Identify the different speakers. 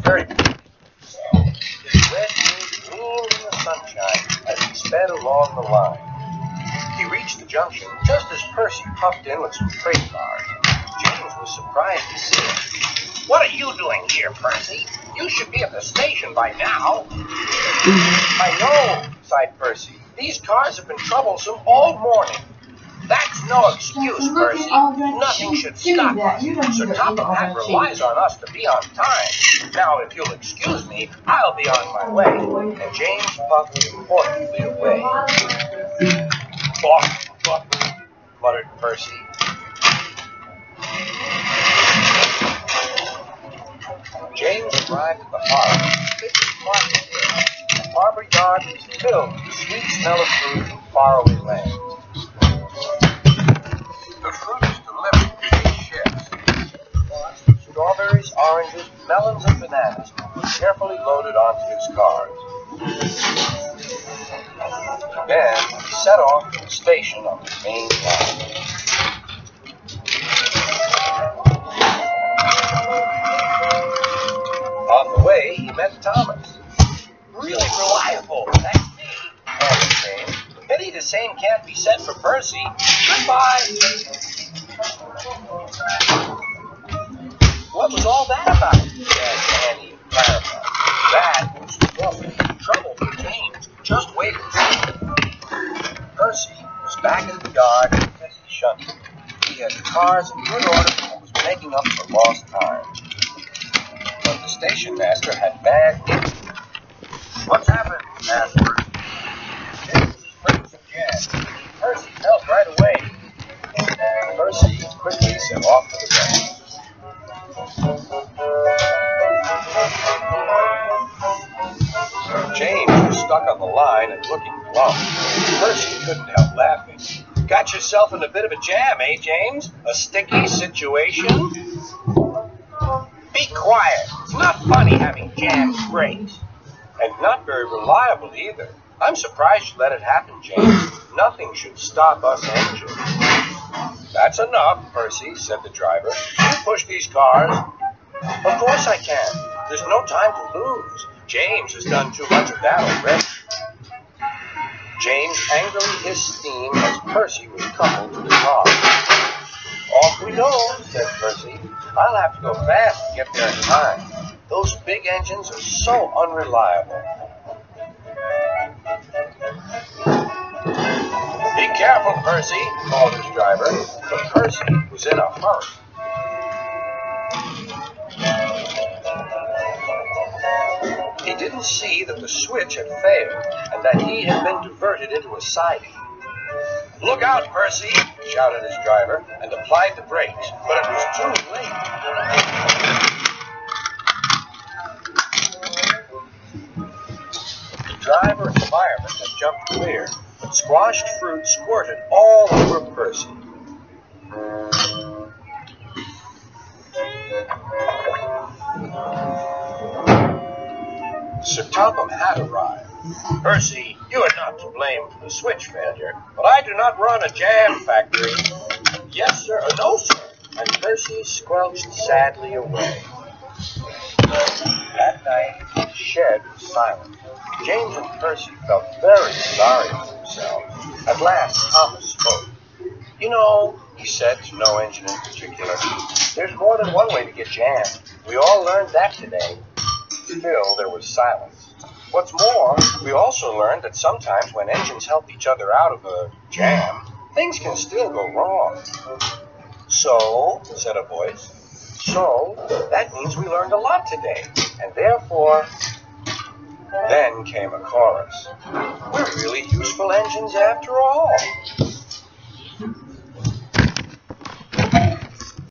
Speaker 1: very big. His red teeth gleamed in the sunshine as he sped along the line. He reached the junction just as Percy puffed in with some freight cars. James was surprised to see him.
Speaker 2: What are you doing here, Percy? You should be at the station by now.
Speaker 1: I know, sighed Percy. These cars have been troublesome all morning.
Speaker 2: That's no excuse, Percy. Nothing should stop us. Sir Topham Hatt relies on us to be on time. Now, if you'll excuse me, I'll be on my way.
Speaker 1: And James puffed importantly away. Buck, muttered Percy. James arrived at the harbor. It was market. The harbor yard was filled with the sweet smell of fruit from faraway lands. The fruit was delivered in big ships. Strawberries, oranges, melons, and bananas were carefully loaded onto his cars. Then he set off to the station on the main line. On the way, he met Thomas.
Speaker 2: Really reliable. That's me.
Speaker 1: Added James.
Speaker 2: Pity the same can't be said for Percy. Goodbye.
Speaker 1: What was all that about? Asked Annie and Clara. That was trouble for James. Just wait and see. Percy was back in the yard with Mrs. Shunty. He had the cars in good order and was making up for lost time. But the station master had bad news. What's happened? Asked Percy. James is putting some jam. Percy helped right away. Percy quickly set off to the bank. James was stuck on the line and looking glum. Percy couldn't help laughing. Got yourself in a bit of a jam, eh, James? A sticky situation?
Speaker 2: Be quiet. It's not funny having jam breaks.
Speaker 1: And not very reliable either. I'm surprised you let it happen, James. Nothing should stop us engines. That's enough, Percy, said the driver. You push these cars. Of course I can. There's no time to lose. James has done too much of that already. James angrily hissed steam as Percy was coupled to the car. Off we go, said Percy. I'll have to go fast to get there in time. Those big engines are so unreliable. Be careful, Percy, called his driver, but Percy was in a hurry. He didn't see that the switch had failed and that he had been diverted into a siding. Look out, Percy, shouted his driver, and applied the brakes, but it was too late. The driver and fireman had jumped clear, but squashed fruit squirted all over Percy. Sir Topham had arrived. Percy, you are not to blame for the switch failure, but I do not run a jam factory. Yes, sir, or no, sir. And Percy squelched sadly away. That night, the shed was silent. James and Percy felt very sorry for themselves. At last, Thomas spoke. You know, he said to no engine in particular, there's more than one way to get jammed. We all learned that today. Still, there was silence. What's more, we also learned that sometimes when engines help each other out of a jam, things can still go wrong. So, said a voice, so that means we learned a lot today, and therefore... Then came a chorus. We're really useful engines after all.